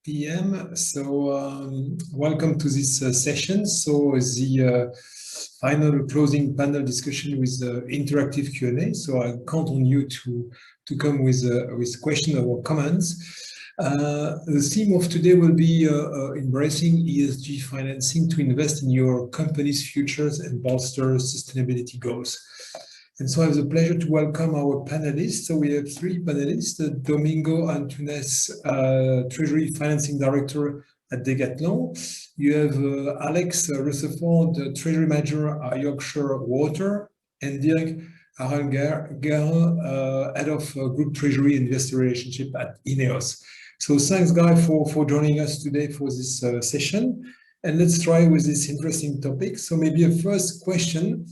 p.m. So welcome to this session. So the final closing panel discussion with interactive Q&A. So I count on you to come with questions or comments. The theme of today will be embracing ESG financing to invest in your company's futures and bolster sustainability goals. And so I have the pleasure to welcome our panelists. So we have three panelists: Domingo Antunes, Treasury Financing Director at Decathlon. You have Alex Rutherford, Treasury Manager at Yorkshire Water, and Dirk Aranguer, Head of Group Treasury Investor Relationship at INEOS. So thanks, guys, for joining us today for this session. And let's try with this interesting topic. So maybe a first question.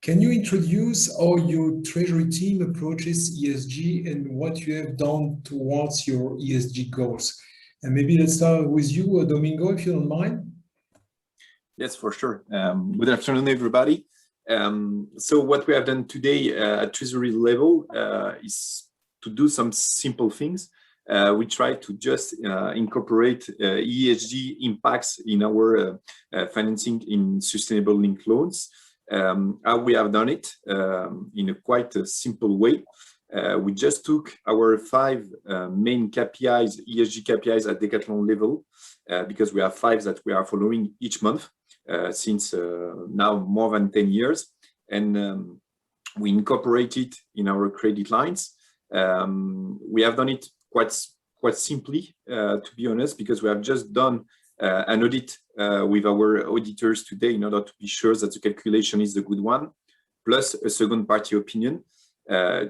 Can you introduce how your Treasury team approaches ESG and what you have done towards your ESG goals? And maybe let's start with you, Domingo, if you don't mind. Yes, for sure. Good afternoon, everybody. So what we have done today at Treasury level is to do some simple things. We try to just incorporate ESG impacts in our financing in sustainable linked loans. How we have done it in a quite a simple way. We just took our 5 main KPIs, ESG KPIs at Decathlon level, because we have 5 that we are following each month since now more than 10 years. And we incorporate it in our credit lines. We have done it quite simply, to be honest, because we have just done an audit with our auditors today in order to be sure that the calculation is the good one, plus a second party opinion,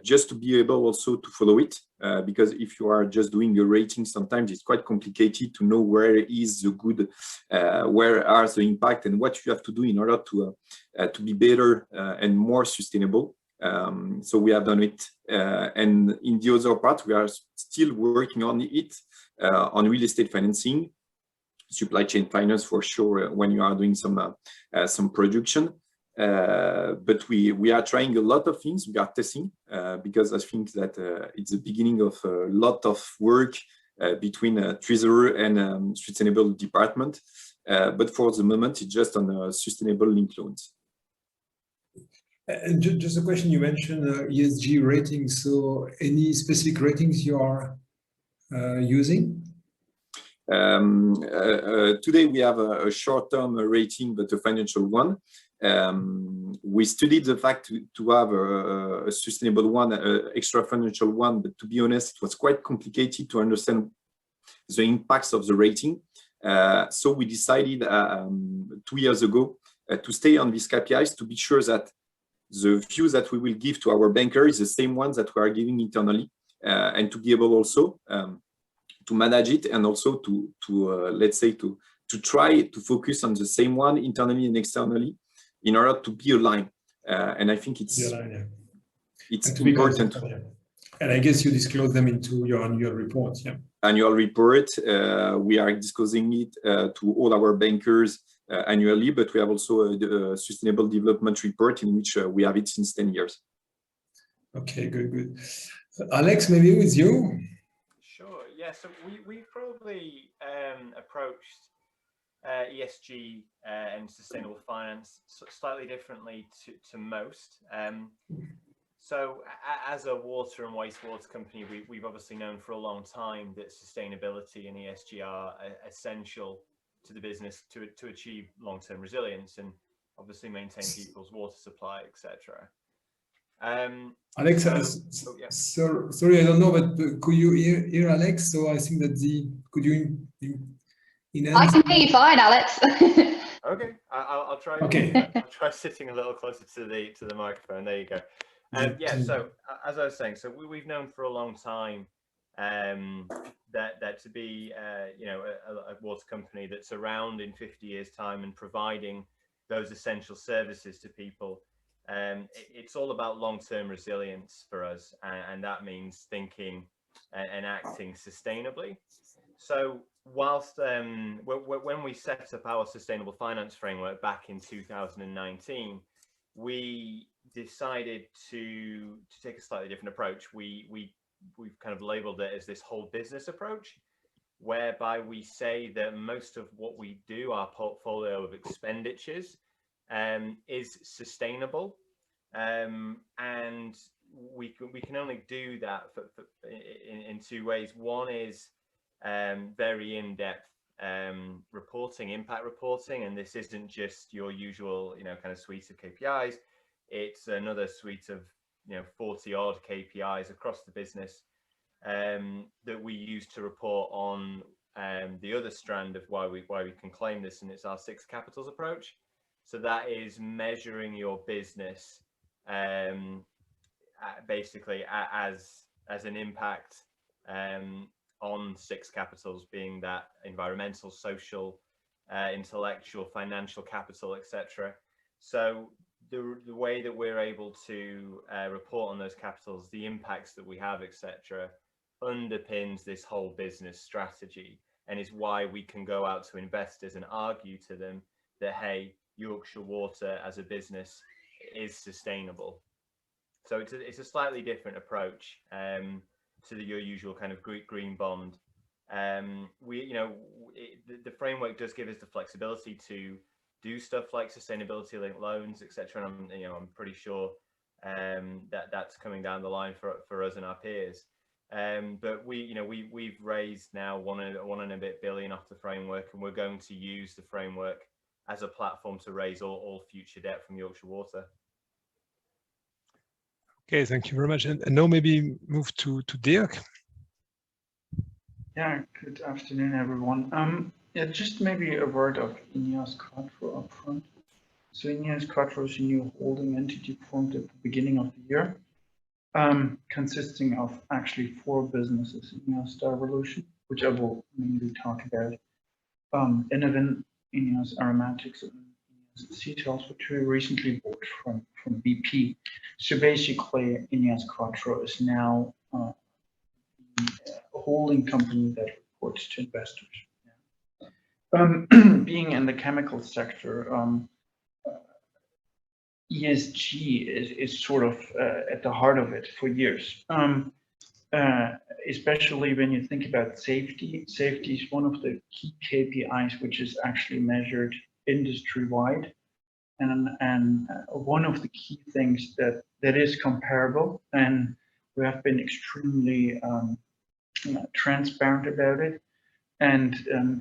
just to be able also to follow it, because if you are just doing a rating, sometimes it's quite complicated to know where is the good, where are the impact and what you have to do in order to be better and more sustainable. So we have done it, and in the other part, we are still working on it, on real estate financing, supply chain finance for sure when you are doing some production. But we are trying a lot of things. We are testing because I think that it's the beginning of a lot of work between Treasury and Sustainable Department. But for the moment, it's just on sustainable linked loans. And just a question, you mentioned ESG ratings. So any specific ratings you are using? Today we have a short-term rating, but a financial one. We studied the fact to have a sustainable one, extra financial one, but to be honest, it was quite complicated to understand the impacts of the rating. So we decided 2 years ago to stay on these KPIs to be sure that the views that we will give to our banker is the same ones that we are giving internally, and to be able also to manage it, and also to let's say to try to focus on the same one internally and externally in order to be aligned. And I think it's important. And I guess you disclose them into your annual report. Yeah. Annual report. We are disclosing it to all our bankers annually, but we have also a sustainable development report in which we have it since 10 years. Okay, good. Alex, maybe with you. Sure. Yeah. So we probably approached ESG and sustainable finance slightly differently to most. So as a water and wastewater company, we've obviously known for a long time that sustainability and ESG are essential to the business to achieve long-term resilience and obviously maintain people's water supply, etc. Alex, yeah. sorry, I don't know, but could you hear Alex? So I think that could you I can hear you fine, Alex. Okay, I'll try. Okay. I'll try sitting a little closer to the microphone. There you go. Yeah. So as I was saying, so we've known for a long time that to be a water company that's around in 50 years' time and providing those essential services to people. It's all about long-term resilience for us, and that means thinking and acting sustainably. So whilst when we set up our sustainable finance framework back in 2019, we decided to take a slightly different approach. We've kind of labeled it as this whole business approach, whereby we say that most of what we do, our portfolio of expenditures, is sustainable, and we can only do that in two ways. One is very in-depth reporting, impact reporting, and this isn't just your usual, kind of suite of KPIs. It's another suite of 40 odd KPIs across the business that we use to report on the other strand of why we can claim this, and it's our 6 capitals approach. So that is measuring your business basically as an impact on 6 capitals, being that environmental, social, intellectual, financial capital, etc. So the way that we're able to report on those capitals, the impacts that we have, etc., underpins this whole business strategy, and is why we can go out to investors and argue to them that, hey, Yorkshire Water as a business is sustainable. So it's a slightly different approach to your usual kind of green bond. The framework does give us the flexibility to do stuff like sustainability linked loans, etc. And I'm pretty sure that's coming down the line for us and our peers. But we've raised now one and a bit billion off the framework, and we're going to use the framework as a platform to raise all future debt from Yorkshire Water. Okay, thank you very much. And now maybe move to Dirk. Yeah, good afternoon, everyone. Yeah, just maybe a word of INEOS Quattro up front. So INEOS Quattro is a new holding entity formed at the beginning of the year, consisting of actually 4 businesses: INEOS Styrolution, which I will mainly talk about, Innovin, INEOS Aromatics, and INEOS Acetyls, which we recently bought from BP. So basically, INEOS Quattro is now a holding company that reports to investors. Being in the chemical sector, ESG is sort of at the heart of it for years. Especially when you think about safety. Safety is one of the key KPIs which is actually measured industry-wide, and one of the key things that is comparable, and we have been extremely transparent about it, and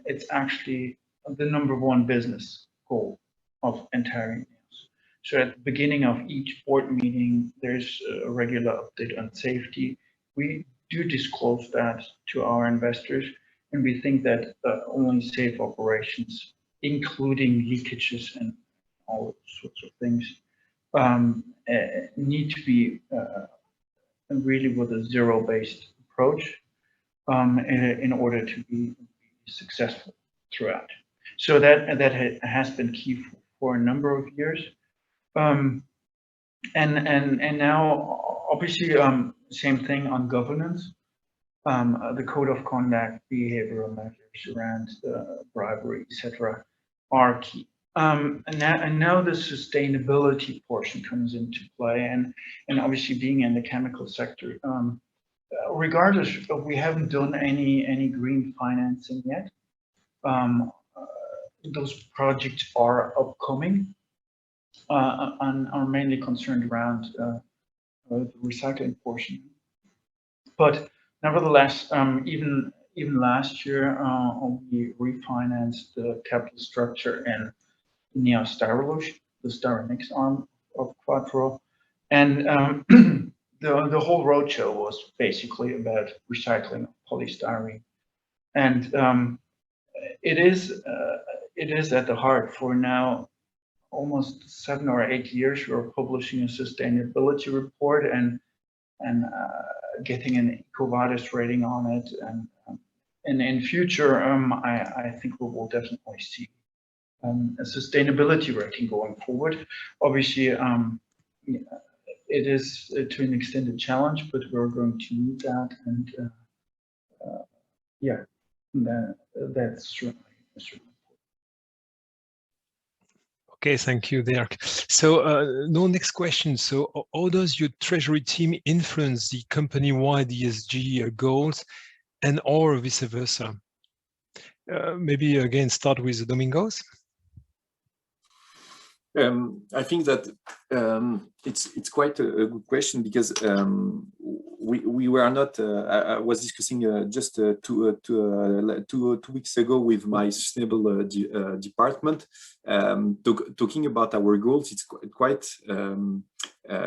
it's actually the #1 business goal of entire INEOS. So at the beginning of each board meeting, there's a regular update on safety. We do disclose that to our investors, and we think that only safe operations, including leakages and all sorts of things, need to be really with a zero-based approach in order to be successful throughout. So that has been key for a number of years, and now obviously same thing on governance. The code of conduct, behavioral measures around bribery, etc., are key. And now the sustainability portion comes into play, and obviously being in the chemical sector, regardless of, we haven't done any green financing yet. Those projects are upcoming and are mainly concerned around the recycling portion. But nevertheless, even last year, we refinanced the capital structure in INEOS Styrolution, the Styrenics arm of Quattro, and the whole roadshow was basically about recycling of polystyrene, and it is at the heart. For now almost 7 or 8 years, we're publishing a sustainability report and getting an EcoVadis rating on it, and in future I think we will definitely see a sustainability rating going forward. Obviously it is to an extent a challenge, but we're going to meet that, and yeah, that's certainly important. Okay, thank you, Dirk. So no next question. So how does your treasury team influence the company-wide ESG goals, and or vice versa? Maybe again start with Domingos. I think that it's quite a good question, because we were not. I was discussing just 2 weeks ago with my sustainable department, talking about our goals. It's quite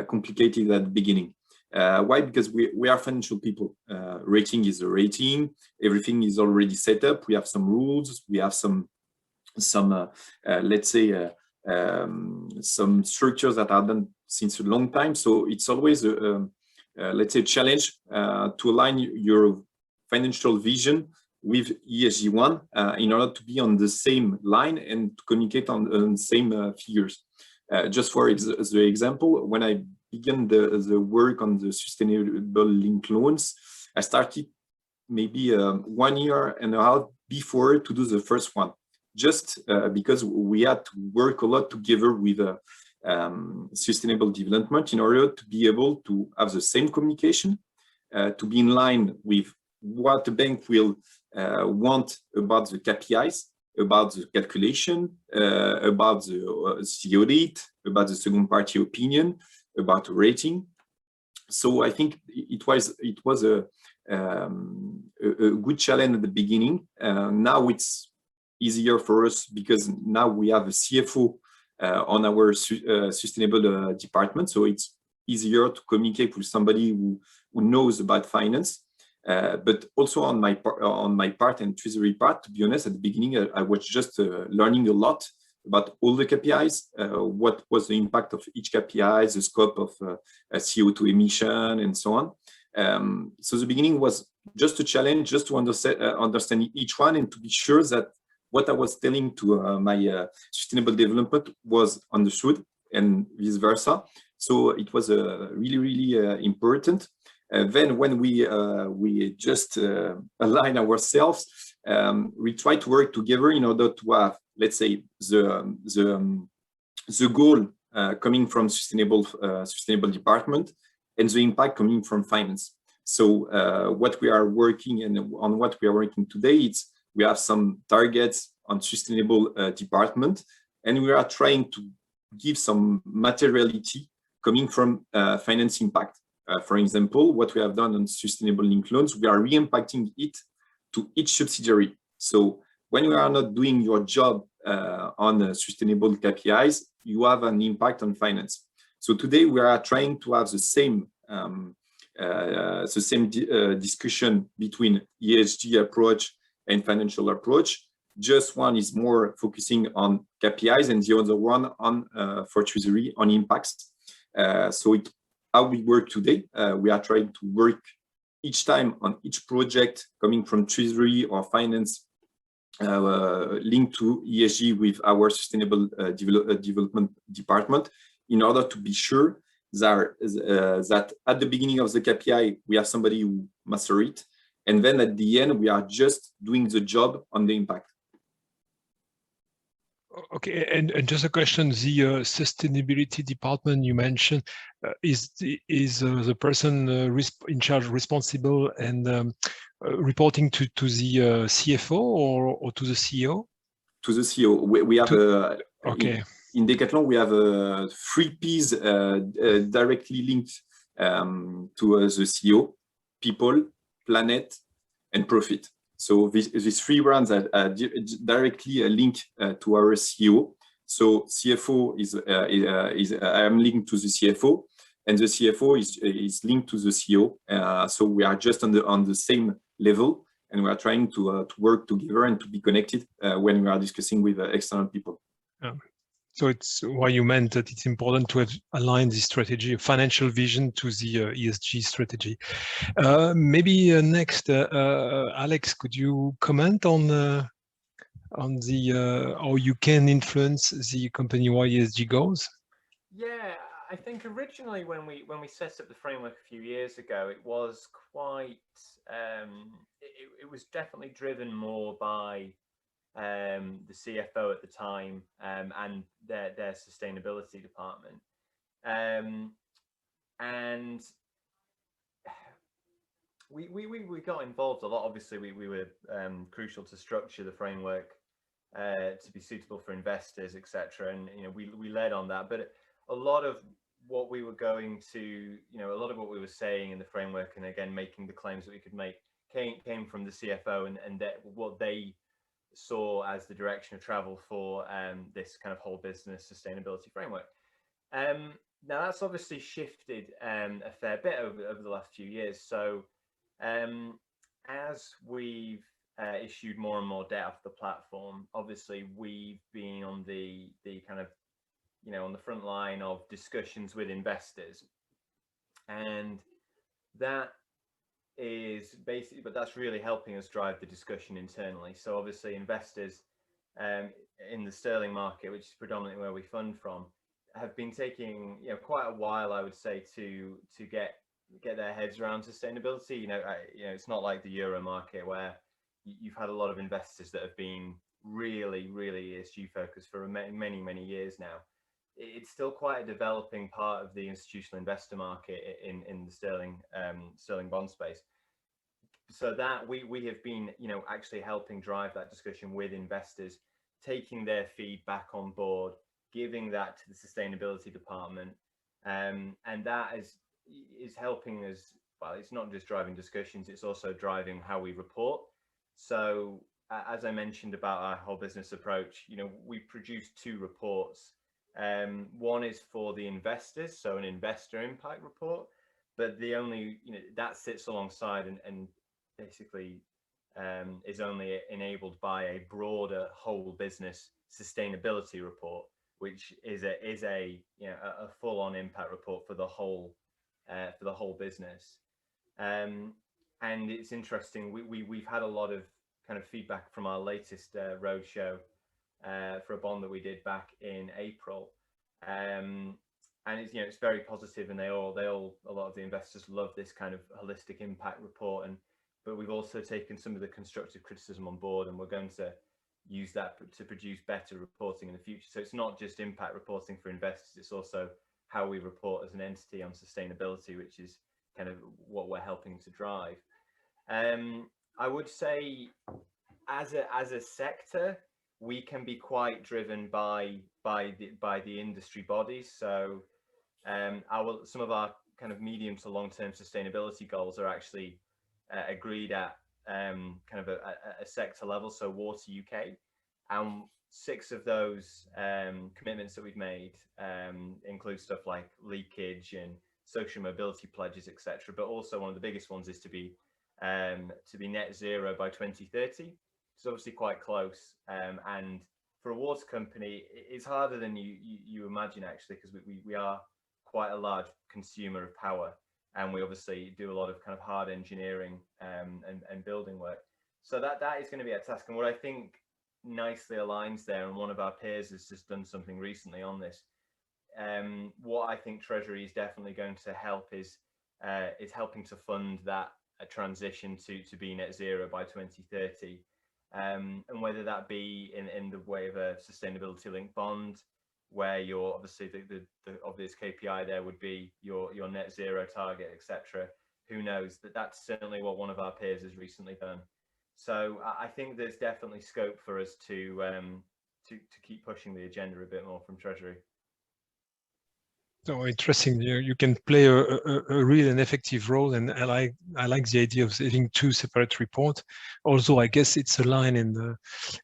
complicated at the beginning. Why? Because we are financial people. Rating is a rating. Everything is already set up. We have some rules. We have some let's say. Some structures that are done since a long time. So it's always let's say, challenge to align your financial vision with ESG one in order to be on the same line and to communicate on the same figures. Just for the example, when I began the work on the sustainable linked loans, I started maybe 1 year and a half before to do the first one. Just because we had to work a lot together with sustainable development in order to be able to have the same communication, to be in line with what the bank will want about the KPIs, about the calculation, about the audit, about the second party opinion, about the rating. So I think it was a good challenge at the beginning. Now it's easier for us because now we have a CFO on our sustainable department, so it's easier to communicate with somebody who knows about finance. But also on my part and treasury part, to be honest, at the beginning I was just learning a lot about all the KPIs, what was the impact of each KPI, the scope of CO2 emission, and so on. So the beginning was just a challenge, just to understand each one and to be sure that what I was telling to my sustainable development was understood and vice versa. So it was really important. Then when we just align ourselves, we try to work together in order to have, let's say, the goal coming from sustainable department and the impact coming from finance. So what we are working and on what we are working today, it's we have some targets on sustainable department, and we are trying to give some materiality coming from finance impact. For example, what we have done on sustainable linked loans, we are re-impacting it to each subsidiary. So when you are not doing your job on sustainable KPIs, you have an impact on finance. So today we are trying to have the same discussion between ESG approach and financial approach. Just one is more focusing on KPIs and the other one on for treasury on impacts. So how we work today, we are trying to work each time on each project coming from treasury or finance linked to ESG with our sustainable development department in order to be sure that at the beginning of the KPI, we have somebody who master it. And then at the end, we are just doing the job on the impact. Okay, and just a question: the sustainability department you mentioned is the person in charge, responsible, and reporting to the CFO or to the CEO? To the CEO. We have okay. In Decathlon, we have 3 P's directly linked to the CEO: people, planet, and profit. So these 3 brands are directly linked to our CEO. So CFO is I am linked to the CFO, and the CFO is linked to the CEO. So we are just on the same level, and we are trying to work together and to be connected when we are discussing with external people. So it's why you meant that it's important to have aligned the strategy, financial vision, to the ESG strategy. Maybe next, Alex, could you comment on how you can influence the company-wide ESG goals? Yeah, I think originally when we set up the framework a few years ago, it was quite it was definitely driven more by the CFO at the time and their sustainability department, and we got involved a lot. Obviously, we were crucial to structure the framework to be suitable for investors, etc. And we led on that. But a lot of what we were going to, a lot of what we were saying in the framework, and again making the claims that we could make, came from the CFO and that what they saw as the direction of travel for this kind of whole business sustainability framework. Now that's obviously shifted a fair bit over the last few years. So as we've issued more and more debt off the platform, obviously we've been on the kind of on the front line of discussions with investors, and that is basically, but that's really helping us drive the discussion internally. So obviously investors in the sterling market, which is predominantly where we fund from, have been taking quite a while, I would say, to get their heads around sustainability. It's not like the euro market where you've had a lot of investors that have been really ESG focused for many years now. It's still quite a developing part of the institutional investor market in the sterling bond space. So that we have been actually helping drive that discussion with investors, taking their feedback on board, giving that to the sustainability department, and that is helping us. Well, it's not just driving discussions, it's also driving how we report. So as I mentioned about our whole business approach, we produce 2 reports. One is for the investors, so an investor impact report, but the only that sits alongside and basically is only enabled by a broader whole business sustainability report, which is a full-on impact report for the whole business. And it's interesting, we've had a lot of kind of feedback from our latest roadshow for a bond that we did back in April, and it's very positive, and a lot of the investors love this kind of holistic impact report. But we've also taken some of the constructive criticism on board, and we're going to use that to produce better reporting in the future. So it's not just impact reporting for investors, it's also how we report as an entity on sustainability, which is kind of what we're helping to drive. I would say as a sector, we can be quite driven by the industry bodies. So some of our kind of medium to long-term sustainability goals are actually agreed at kind of a sector level, so Water UK, and 6 of those commitments that we've made include stuff like leakage and social mobility pledges, etc. But also one of the biggest ones is to be net zero by 2030. It's obviously quite close, and for a water company, it's harder than you imagine, actually, because we are quite a large consumer of power, and we obviously do a lot of kind of hard engineering and building work. So that is going to be a task. And what I think nicely aligns there, and one of our peers has just done something recently on this, what I think Treasury is definitely going to help is helping to fund that transition to be net zero by 2030. And whether that be in the way of a sustainability linked bond, where you're obviously the obvious KPI there would be your net zero target, etc. Who knows? That's certainly what one of our peers has recently done. So I think there's definitely scope for us to keep pushing the agenda a bit more from Treasury. So interesting. You can play a real and effective role, and I like the idea of having 2 separate reports. Although I guess it's aligned and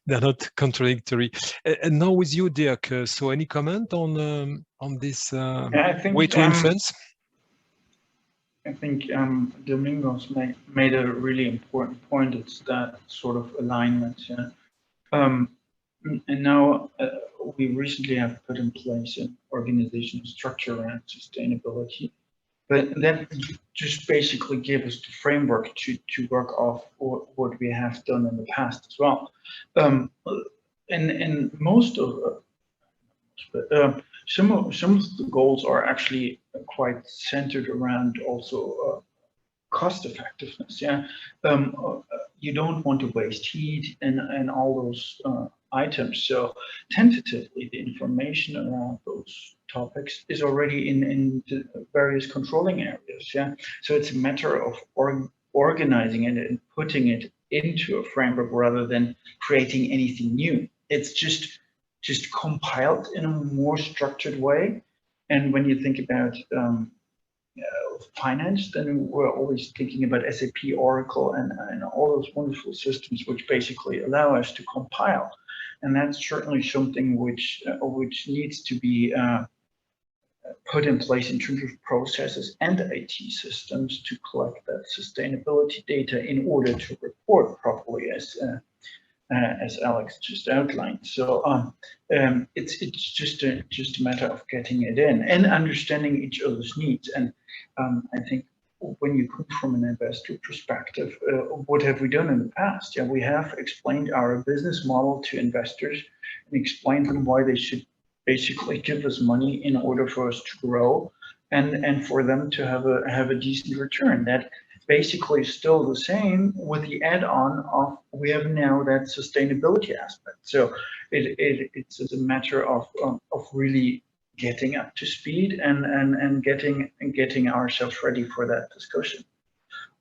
they're not contradictory. And now with you, Dirk. So any comment on this way to influence? I think Domingos made a really important point. It's that sort of alignment. Yeah? And now we recently have put in place an organizational structure around sustainability, but that just basically gave us the framework to work off what we have done in the past as well. And most of some of the goals are actually quite centered around also cost effectiveness. Yeah, you don't want to waste heat and all those items. So tentatively, the information around those topics is already in the various controlling areas. Yeah, so it's a matter of organizing it and putting it into a framework rather than creating anything new. It's just compiled in a more structured way. And when you think about finance, then we're always thinking about SAP, Oracle, and all those wonderful systems which basically allow us to compile. And that's certainly something which needs to be put in place in terms of processes and IT systems to collect that sustainability data in order to report properly, as Alex just outlined. So it's just a matter of getting it in and understanding each other's needs. And I think when you come from an investor perspective, what have we done in the past? Yeah, we have explained our business model to investors and explained them why they should basically give us money in order for us to grow and for them to have a decent return. That basically is still the same with the add-on of we have now that sustainability aspect. So it's a matter of really getting up to speed and getting ourselves ready for that discussion.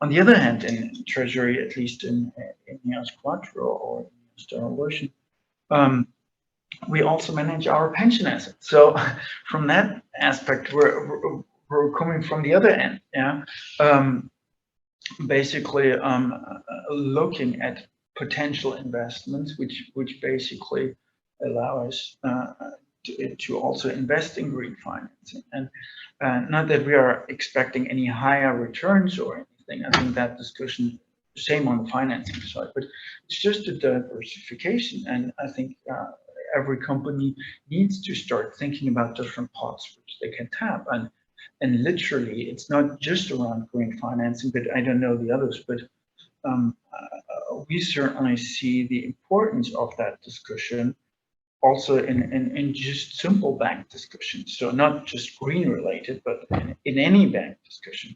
On the other hand, in Treasury, at least in EOS Quattro or Stellar version, we also manage our pension assets. So from that aspect, we're coming from the other end. Yeah, basically looking at potential investments, which basically allow us to also invest in green financing. And not that we are expecting any higher returns or anything. I think that discussion, same on the financing side, but it's just a diversification. And I think every company needs to start thinking about different pots which they can tap. And literally, it's not just around green financing, but I don't know the others, but we certainly see the importance of that discussion also in just simple bank discussions. So not just green related, but in any bank discussion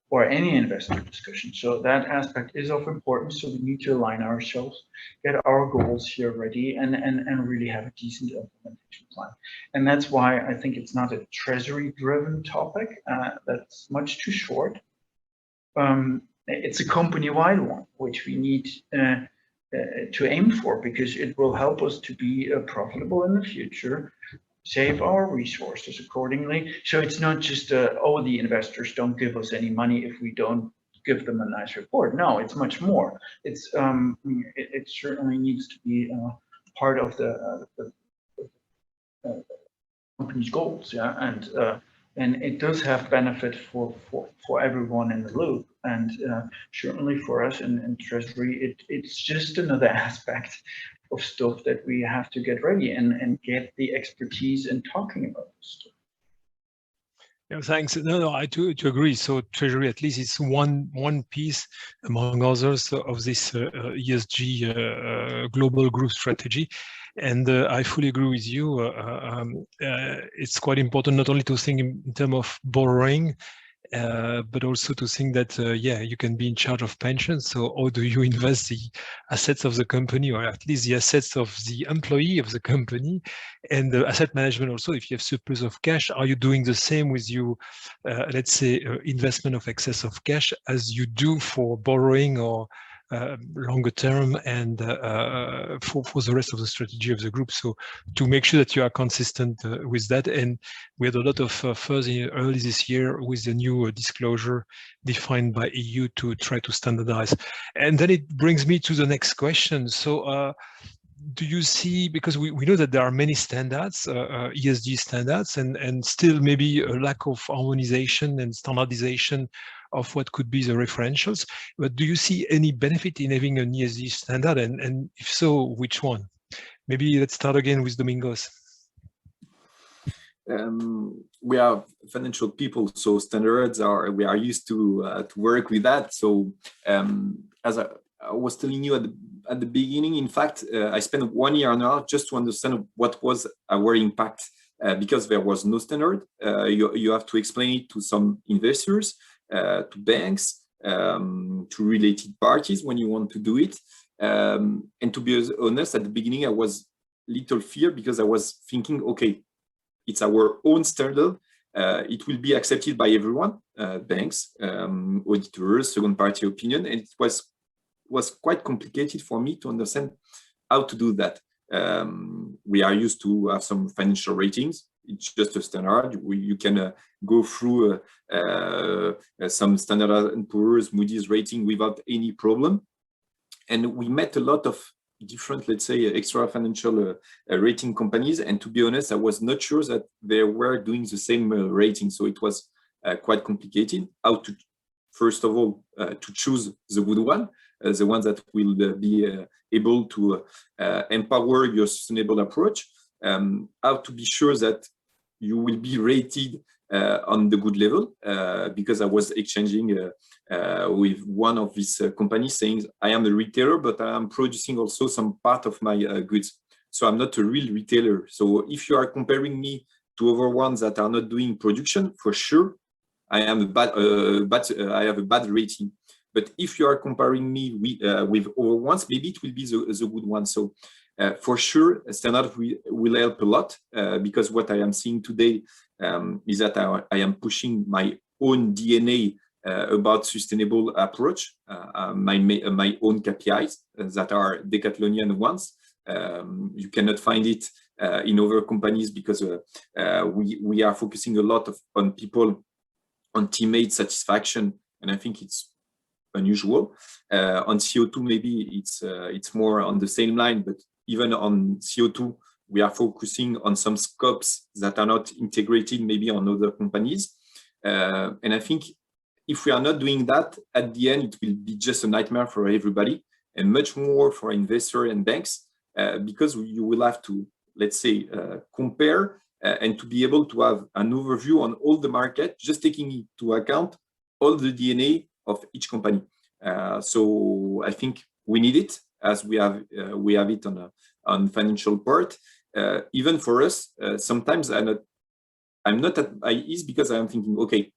or any investor discussion. So that aspect is of importance. So we need to align ourselves, get our goals here ready, and really have a decent implementation plan. And that's why I think it's not a treasury-driven topic. That's much too short. It's a company-wide one, which we need to aim for, because it will help us to be profitable in the future, save our resources accordingly. So it's not just oh, the investors don't give us any money if we don't give them a nice report. No, it's much more. It's it certainly needs to be part of the company's goals. Yeah, and it does have benefit for everyone in the loop, and certainly for us in Treasury, it's just another aspect of stuff that we have to get ready and get the expertise in talking about this stuff. Yeah, thanks. No, I do agree. So Treasury, at least, is one piece among others of this ESG global group strategy. And I fully agree with you. It's quite important not only to think in terms of borrowing, but also to think that, yeah, you can be in charge of pensions. So how do you invest the assets of the company, or at least the assets of the employee of the company? And the asset management also, if you have surplus of cash, are you doing the same with you, let's say, investment of excess of cash as you do for borrowing or longer term and for the rest of the strategy of the group? So to make sure that you are consistent with that. And we had a lot of fuzz early this year with the new disclosure defined by EU to try to standardize. And then it brings me to the next question. So do you see, because we know that there are many standards, ESG standards, and still maybe a lack of harmonization and standardization of what could be the referentials, but do you see any benefit in having an ESG standard, and if so, which one? Maybe let's start again with Domingos. We are financial people, so standards we are used to work with that. So as I was telling you at the beginning, in fact, I spent 1 year and a half just to understand what was our impact, because there was no standard. You have to explain it to some investors, to banks, to related parties when you want to do it. And to be honest, at the beginning, I was little fear, because I was thinking, okay, it's our own standard. it will be accepted by everyone, banks, auditors, second-party opinion, and it was quite complicated for me to understand how to do that. We are used to have some financial ratings. It's just a standard. You can go through some Standard & Poor's, Moody's rating without any problem. And we met a lot of different, let's say, extra financial rating companies. And to be honest, I was not sure that they were doing the same rating. So it was quite complicated. How to, first of all, to choose the good one, the one that will be able to empower your sustainable approach. How to be sure that you will be rated on the good level, because I was exchanging with one of these companies saying, I am a retailer, but I am producing also some part of my goods. So I'm not a real retailer. So if you are comparing me to other ones that are not doing production, for sure, I am I have a bad rating. But if you are comparing me with other ones, maybe it will be the good one. So for sure, standard will help a lot, because what I am seeing today is that I am pushing my own DNA about sustainable approach, my own KPIs that are Decathlonian ones. You cannot find it in other companies because we are focusing a lot on people, on teammate satisfaction, and I think it's unusual. On CO2, maybe it's more on the same line, but even on CO2, we are focusing on some scopes that are not integrated maybe on other companies. And I think if we are not doing that, at the end, it will be just a nightmare for everybody and much more for investors and banks, because you will have to, let's say, compare and to be able to have an overview on all the market, just taking into account all the DNA of each company. So I think we need it, as we have it on financial part. Even for us, sometimes I'm not at my ease because I am thinking, okay,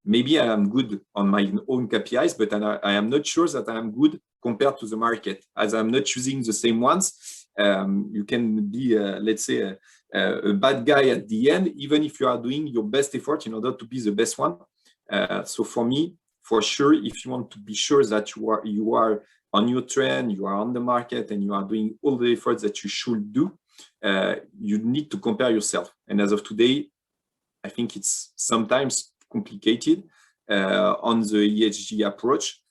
maybe I am good on my own KPIs, but I am not sure that I am good compared to the market, as I'm not choosing the same ones. You can be, let's say, a bad guy at the end, even if you are doing your best effort in order to be the best one. So for me, for sure, if you want to be sure that you are on your trend, you are on the market, and you are doing all the efforts that you should do, you need to compare yourself. And as of today, I think it's sometimes complicated on the ESG approach.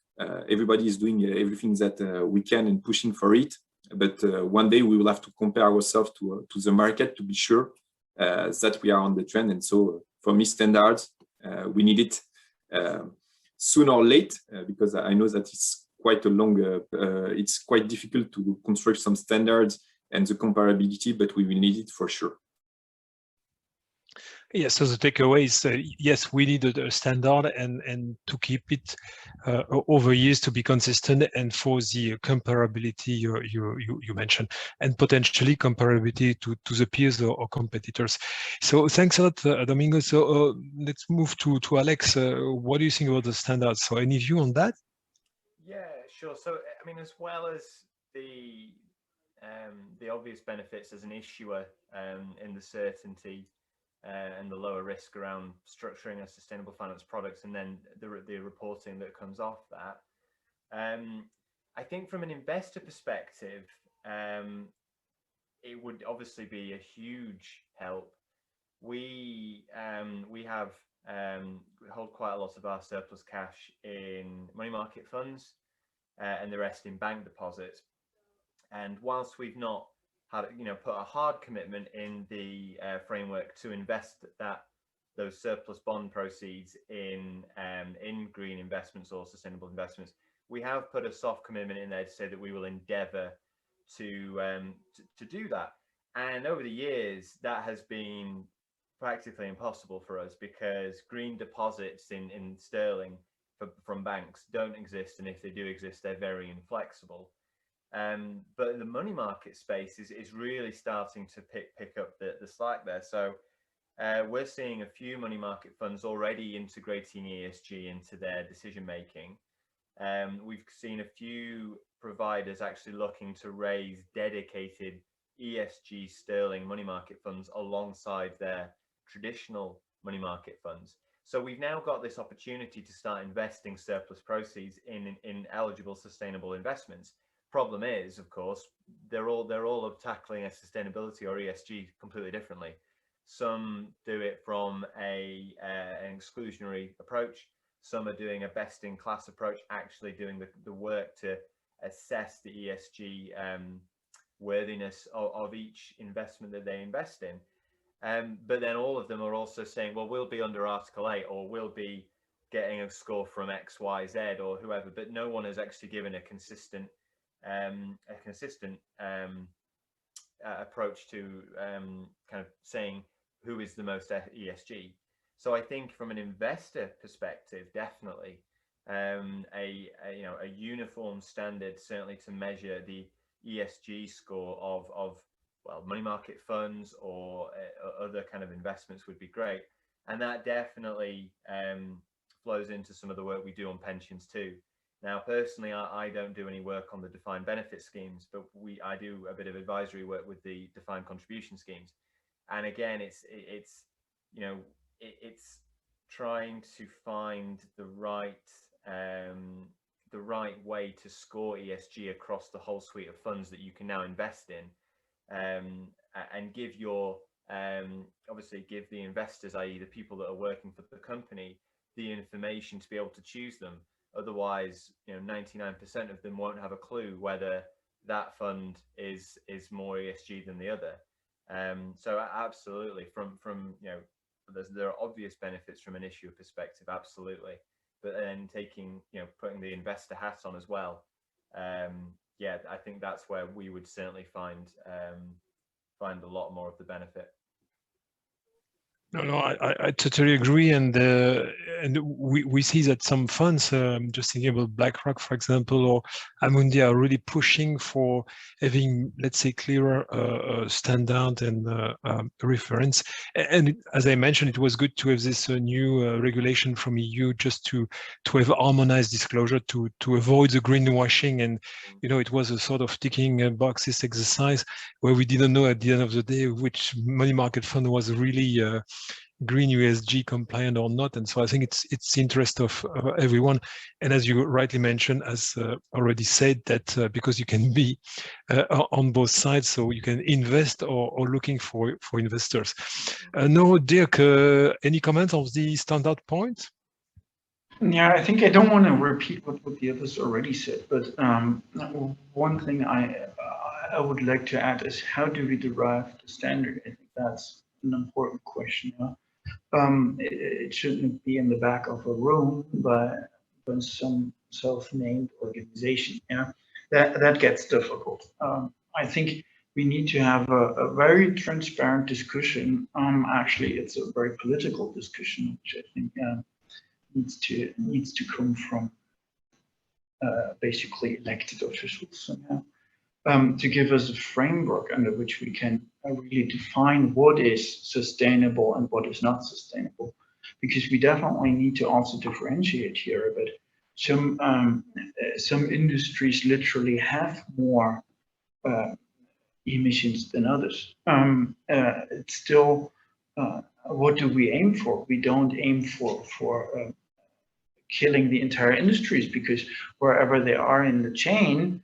Everybody is doing everything that we can and pushing for it. But one day we will have to compare ourselves to the market to be sure that we are on the trend. And so for me, standards, we need it sooner or late, because I know that it's quite a long, it's quite difficult to construct some standards and the comparability, but we will need it for sure. Yes, so the takeaway is, yes, we need a standard and to keep it over years to be consistent, and for the comparability you mentioned, and potentially comparability to the peers or competitors. So thanks a lot, Domingo. So let's move to Alex. What do you think about the standards? So any view on that? Yeah, sure. So I mean, as well as the obvious benefits as an issuer in the certainty and the lower risk around structuring a sustainable finance products, and then the reporting that comes off that. I think from an investor perspective, it would obviously be a huge help. We hold quite a lot of our surplus cash in money market funds and the rest in bank deposits. And whilst we've not had, put a hard commitment in the framework to invest those surplus bond proceeds in green investments or sustainable investments, we have put a soft commitment in there to say that we will endeavour to do that. And over the years, that has been practically impossible for us, because green deposits in sterling from banks don't exist, and if they do exist, they're very inflexible. But the money market space is really starting to pick up the slack there. So we're seeing a few money market funds already integrating ESG into their decision making. We've seen a few providers actually looking to raise dedicated ESG sterling money market funds alongside their traditional money market funds. So we've now got this opportunity to start investing surplus proceeds in eligible sustainable investments. Problem is, of course, they're all of tackling a sustainability or ESG completely differently. Some do it from an exclusionary approach. Some are doing a best-in-class approach, actually doing the work to assess the ESG worthiness of each investment that they invest in. But then all of them are also saying, well, we'll be under Article 8, or we'll be getting a score from X, Y, Z, or whoever. But no one has actually given a consistent approach to kind of saying who is the most ESG. So I think from an investor perspective, definitely a uniform standard, certainly to measure the ESG score of well, money market funds or other kind of investments would be great. And that definitely flows into some of the work we do on pensions too. Now, personally, I don't do any work on the defined benefit schemes, but I do a bit of advisory work with the defined contribution schemes. And again, it's trying to find the right way to score ESG across the whole suite of funds that you can now invest in, and give your obviously give the investors, i.e. the people that are working for the company, the information to be able to choose them. Otherwise, 99% of them won't have a clue whether that fund is more ESG than the other. So absolutely, from there are obvious benefits from an issuer perspective, absolutely. But then putting the investor hat on as well. Yeah, I think that's where we would certainly find a lot more of the benefit. No, I totally agree, and we see that some funds, just thinking about BlackRock, for example, or Amundi, are really pushing for having, let's say, clearer standard and reference. And as I mentioned, it was good to have this new regulation from EU, just to have harmonized disclosure to avoid the greenwashing. And it was a sort of ticking boxes exercise where we didn't know at the end of the day which money market fund was really green ESG compliant or not. And so I think it's the interest of everyone. And as you rightly mentioned, as already said, that because you can be on both sides, so you can invest or looking for investors. No, Dirk, any comments on the standard point? Yeah, I think I don't want to repeat what the others already said, but one thing I would like to add is, how do we derive the standard? I think that's an important question. It shouldn't be in the back of a room by some self-named organization. Yeah, that gets difficult. I think we need to have a very transparent discussion. Actually, it's a very political discussion, which I think needs to come from basically elected officials somehow, to give us a framework under which we can really define what is sustainable and what is not sustainable. Because we definitely need to also differentiate here. But some industries literally have more emissions than others. It's still, what do we aim for? We don't aim for killing the entire industries, because wherever they are in the chain,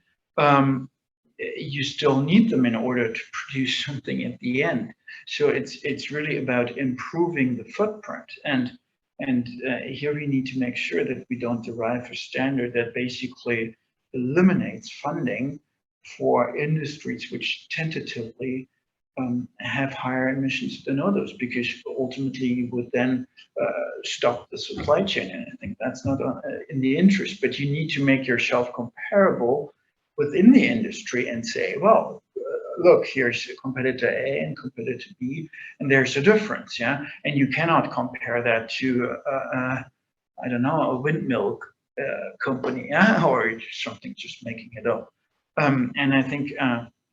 you still need them in order to produce something at the end. So it's really about improving the footprint, and here we need to make sure that we don't derive a standard that basically eliminates funding for industries which tentatively have higher emissions than others, because ultimately you would then stop the supply chain, and I think that's not in the interest. But you need to make yourself comparable within the industry and say, well, look, here's competitor A and competitor B, and there's a difference, yeah? And you cannot compare that to, I don't know, a windmill company, or something, just making it up. And I think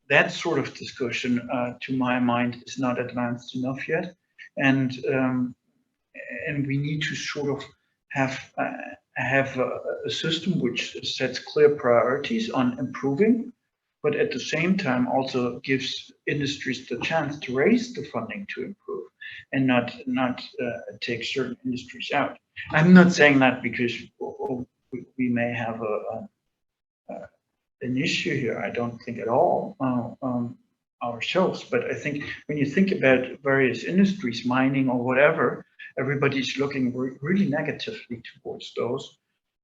that sort of discussion, to my mind, is not advanced enough yet. And we need to sort of have a system which sets clear priorities on improving but at the same time also gives industries the chance to raise the funding to improve and not take certain industries out. I'm not saying that because we may have an issue here. I don't think at all ourselves, but I think when you think about various industries, mining or whatever, everybody's looking really negatively towards those.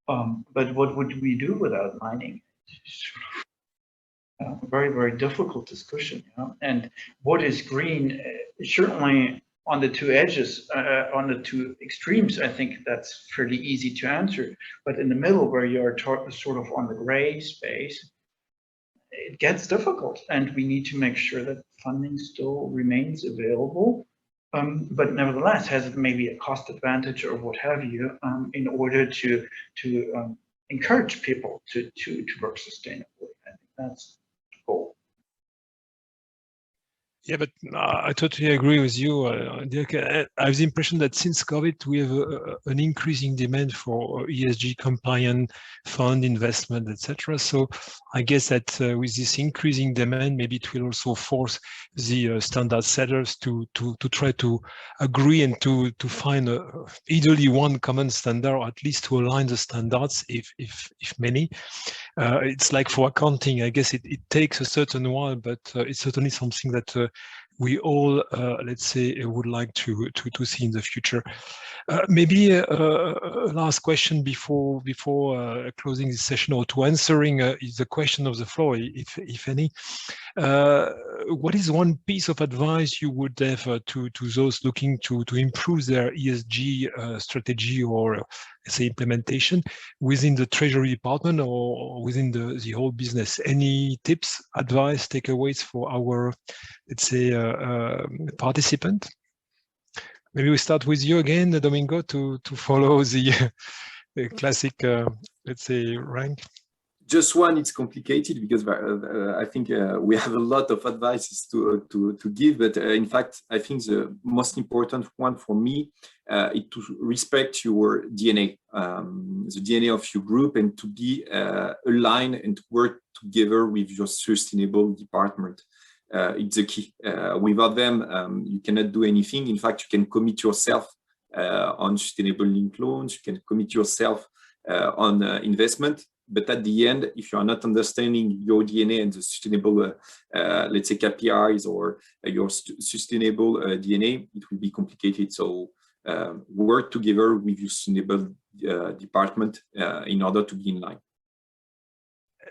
But what would we do without mining? A very, very difficult discussion. You know? And what is green? Certainly on the two edges, on the two extremes, I think that's fairly easy to answer. But in the middle, where you're sort of on the gray space, it gets difficult, and we need to make sure that funding still remains available, but nevertheless has maybe a cost advantage or what have you, in order to encourage people to work sustainably. I think that's the goal. Yeah, but I totally agree with you, Dirk. I have the impression that since COVID, we have an increasing demand for ESG compliant fund investment, etc. So I guess that with this increasing demand, maybe it will also force the standard setters to try to agree and to find either one common standard, or at least to align the standards, if many. It's like for accounting, I guess it takes a certain while, but it's certainly something that we all, let's say, would like to see in the future. Maybe a last question before closing this session, or to answering is the question of the floor, if any. What is one piece of advice you would have to those looking to improve their ESG strategy, or let's say implementation within the Treasury Department or within the whole business? Any tips, advice, takeaways for our, let's say, participant? Maybe we start with you again, Domingo, to follow the classic, let's say, rank. Just one, it's complicated because I think we have a lot of advices to give, but in fact, I think the most important one for me is to respect your DNA, the DNA of your group, and to be aligned and to work together with your sustainable department. It's the key. Without them, you cannot do anything. In fact, you can commit yourself on sustainable linked loans, you can commit yourself on investment. But at the end, if you are not understanding your DNA and the sustainable, let's say, KPIs or your sustainable DNA, it will be complicated. So work together with your sustainable department in order to be in line.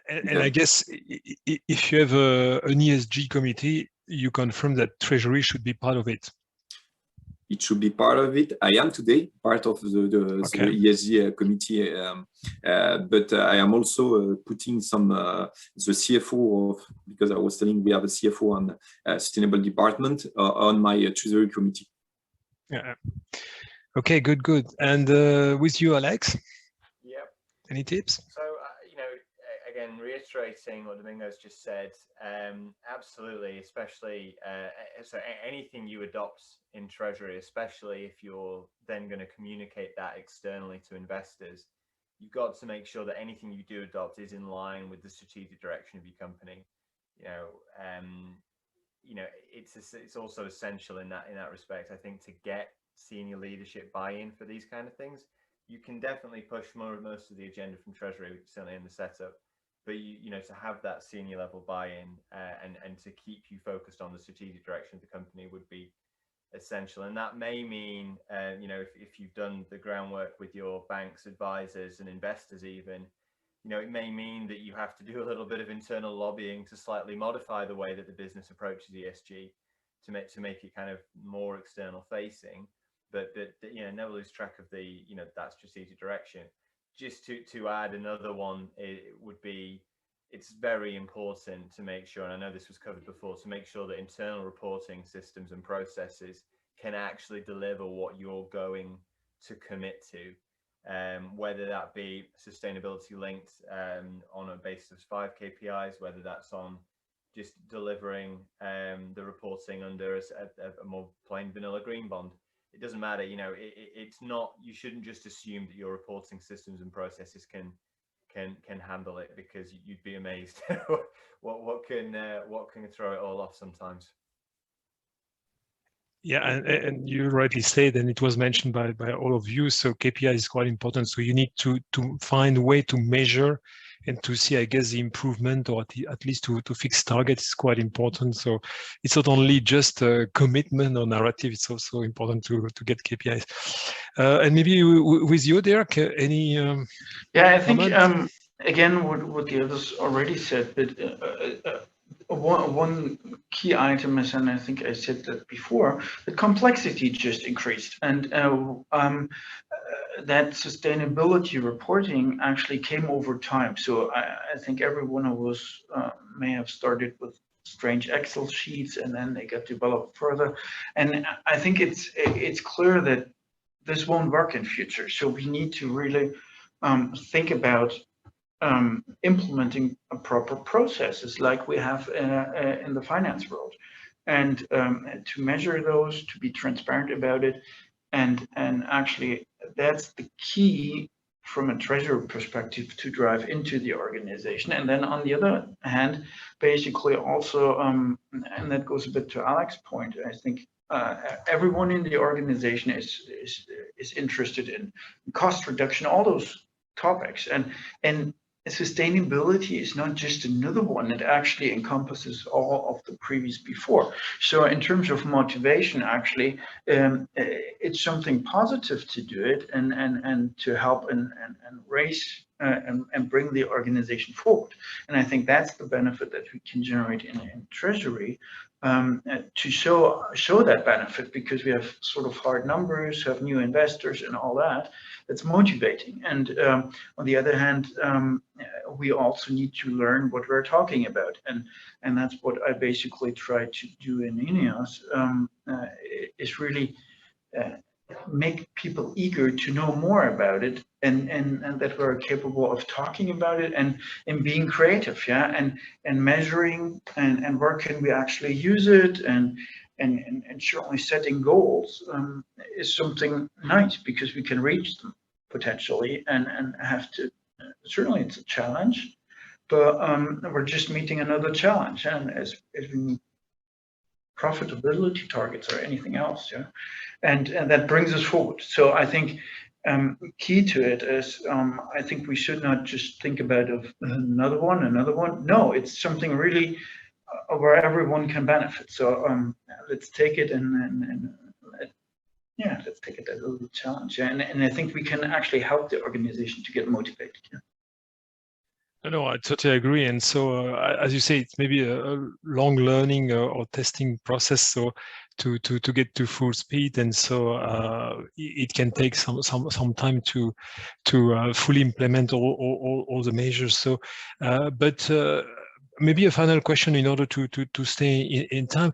And I guess if you have an ESG committee, you confirm that Treasury should be part of it. It should be part of it. I am today part of the ESG committee, but I am also putting some the CFO of, because I was telling we have a CFO on sustainable department on my Treasury committee. Yeah. Okay, good. And with you, Alex? Yep. Any tips? So, again, reiterating what Domingo's just said, absolutely, especially so anything you adopt in Treasury, especially if you're then going to communicate that externally to investors, you've got to make sure that anything you do adopt is in line with the strategic direction of your company. It's also essential in that respect, I think, to get senior leadership buy-in for these kind of things. You can definitely push most of the agenda from Treasury, certainly in the setup, but to have that senior level buy-in and to keep you focused on the strategic direction of the company would be essential. And that may mean, if you've done the groundwork with your banks, advisors, and investors, even, it may mean that you have to do a little bit of internal lobbying to slightly modify the way that the business approaches ESG to make it kind of more external facing. But never lose track of the that strategic direction. Just to add another one, it would be, it's very important to make sure, and I know this was covered before, to make sure that internal reporting systems and processes can actually deliver what you're going to commit to, whether that be sustainability linked on a basis of 5 KPIs, whether that's on just delivering the reporting under a more plain vanilla green bond. It doesn't matter, it's not, you shouldn't just assume that your reporting systems and processes can can handle it, because you'd be amazed what can throw it all off sometimes. Yeah, and you rightly said, and it was mentioned by all of you, so KPI is quite important. So you need to find a way to measure and to see, I guess, the improvement, or at least to fix targets is quite important. So it's not only just a commitment or narrative, it's also important to get KPIs. And maybe with you, Dirk, any yeah, I think comment? again what the others already said, but one key item is, and I think I said that before, the complexity just increased, and that sustainability reporting actually came over time. So I think every one of us may have started with strange Excel sheets, and then they got developed further. And I think it's clear that this won't work in future. So we need to really think about implementing a proper processes like we have in the finance world, and to measure those, to be transparent about it, and actually that's the key from a treasury perspective to drive into the organization. And then on the other hand, basically also, and that goes a bit to Alex's point, I think everyone in the organization is interested in cost reduction, all those topics, and sustainability is not just another one. It actually encompasses all of the previous before. So in terms of motivation, actually, it's something positive to do it and to help and raise and bring the organization forward. And I think that's the benefit that we can generate in treasury, to show that benefit, because we have sort of hard numbers, have new investors and all that. It's motivating. And on the other hand, we also need to learn what we're talking about, and that's what I basically try to do in INEOS, is really make people eager to know more about it, and that we're capable of talking about it and being creative, yeah, and measuring and where can we actually use it, and certainly setting goals is something nice, because we can reach them potentially, and have to, certainly it's a challenge, but we're just meeting another challenge, and as we meet profitability targets or anything else, yeah, and that brings us forward. So I think key to it is, I think we should not just think about another one. No, it's something really where everyone can benefit. So let's take it and let's take it as a little challenge. Yeah? And I think we can actually help the organization to get motivated. Yeah? No, I totally agree. And so, as you say, it's maybe a long learning or testing process. So to get to full speed, and so it can take some time to fully implement all the measures. So, but maybe a final question in order to stay in time,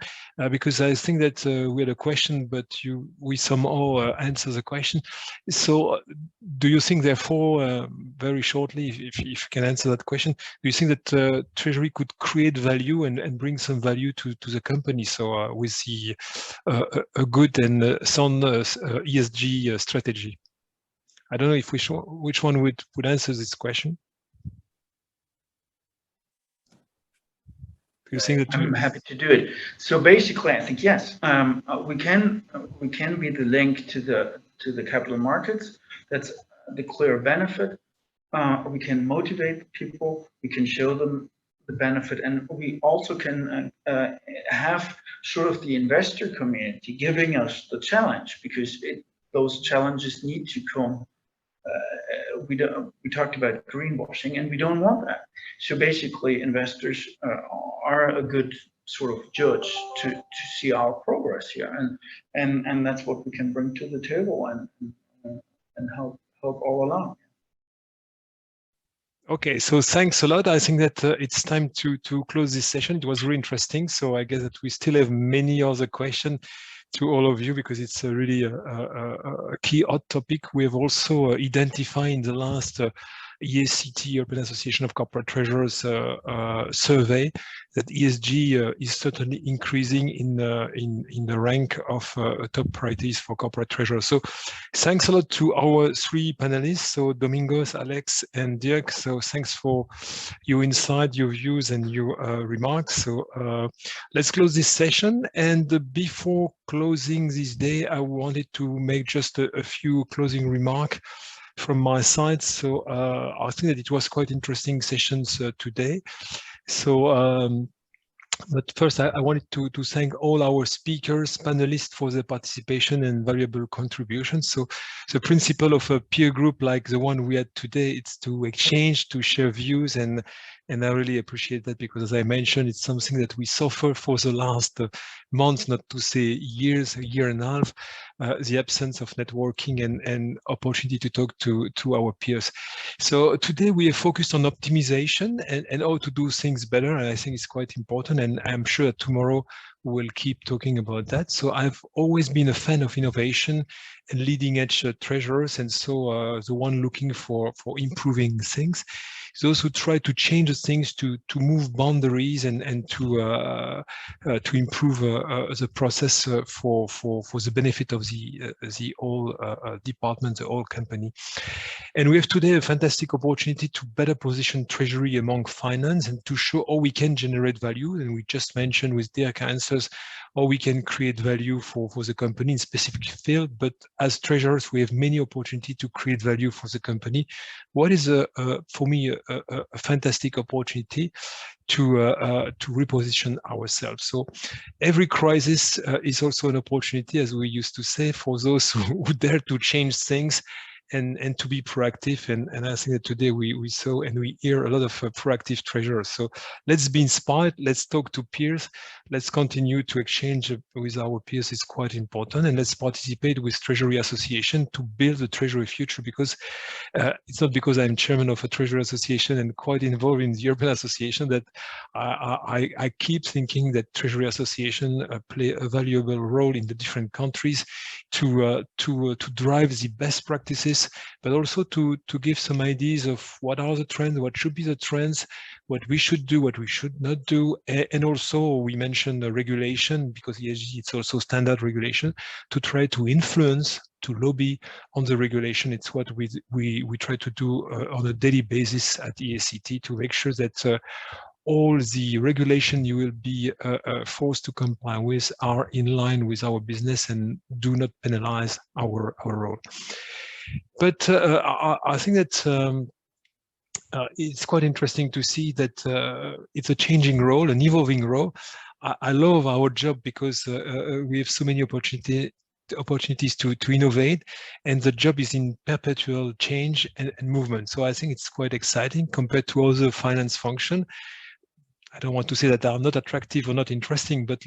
because I think that we had a question, but we somehow answer the question. So do you think, therefore, very shortly, if you can answer that question, do you think that Treasury could create value and bring some value to the company? So with the a good and sound ESG strategy? I don't know if which one would answer this question. You think that I'm happy to do it. So basically, I think yes, we can be the link to the capital markets. That's the clear benefit. We can motivate people. We can show them the benefit, and we also can have sort of the investor community giving us the challenge, because those challenges need to come. We talked about greenwashing, and we don't want that. So basically, investors are a good sort of judge to see our progress here, and that's what we can bring to the table and help all along. Okay, so thanks a lot. I think that it's time to close this session. It was really interesting. So I guess that we still have many other questions to all of you, because it's really a key hot topic. We have also identified in the last ESCT, European Association of Corporate Treasurers survey, that ESG is certainly increasing in the rank of top priorities for corporate treasurers. So thanks a lot to our three panelists, so Domingos, Alex, and Dirk. So thanks for your insight, your views, and your remarks. So let's close this session. And before closing this day, I wanted to make just a few closing remarks from my side. So I think that it was quite interesting sessions today. So but first, I wanted to thank all our speakers, panelists for their participation and valuable contributions. So the principle of a peer group like the one we had today, it's to exchange, to share views, and I really appreciate that, because as I mentioned, it's something that we suffer for the last months, not to say years, a year and a half, the absence of networking and opportunity to talk to our peers. So today we are focused on optimization and how to do things better. And I think it's quite important. And I'm sure that tomorrow we'll keep talking about that. So I've always been a fan of innovation and leading edge treasurers. And so the one looking for improving things, those who try to change things, to move boundaries and to improve the process for the benefit of the whole department, the whole company. And we have today a fantastic opportunity to better position treasury among finance and to show how we can generate value. And we just mentioned with Dirk answers how we can create value for the company in specific field. But as treasurers, we have many opportunities to create value for the company. What is for me a fantastic opportunity to reposition ourselves. So every crisis is also an opportunity, as we used to say, for those who dare to change things and to be proactive. And I think that today we saw and we hear a lot of proactive treasurers. So let's be inspired. Let's talk to peers. Let's continue to exchange with our peers. It's quite important. And let's participate with Treasury Association to build the Treasury future, because it's not because I'm chairman of a Treasury Association and quite involved in the European Association that I keep thinking that Treasury Association play a valuable role in the different countries to drive the best practices, but also to give some ideas of what are the trends, what should be the trends, what we should do, what we should not do. And also we mentioned the regulation, because ESG, it's also standard regulation, to try to influence, to lobby on the regulation. It's what we try to do on a daily basis at ESCT, to make sure that all the regulation you will be forced to comply with are in line with our business and do not penalize our role. But I think that it's quite interesting to see that it's a changing role, an evolving role. I love our job because we have so many opportunities to innovate, and the job is in perpetual change and movement. So I think it's quite exciting compared to other finance function. I don't want to say that they are not attractive or not interesting, but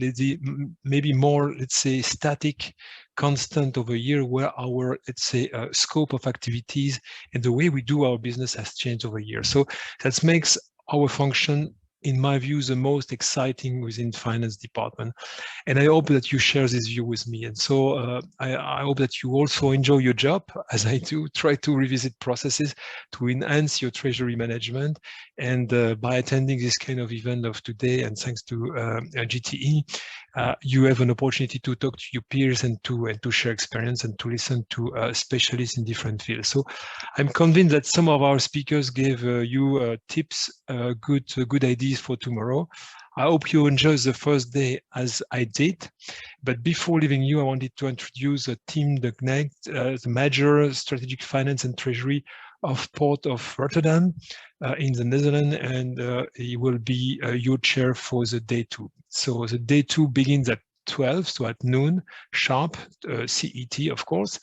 maybe more, let's say, static, constant over a year, where our, let's say, scope of activities and the way we do our business has changed over a year. So that makes our function, in my view, the most exciting within finance department. And I hope that you share this view with me. And so I hope that you also enjoy your job, as I do, try to revisit processes to enhance your treasury management. And by attending this kind of event of today, and thanks to GTE, you have an opportunity to talk to your peers and to share experience and to listen to specialists in different fields. So I'm convinced that some of our speakers gave you tips, good ideas for tomorrow. I hope you enjoy the first day as I did. But before leaving you, I wanted to introduce Tim de Knecht, the Manager Strategic Finance and Treasury of Port of Rotterdam in the Netherlands, and he will be your chair for the day 2. So the day 2 begins at 12, so at noon sharp, CET, of course.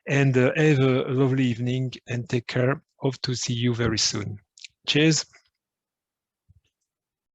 And have a lovely evening and take care. Hope to see you very soon. Cheers.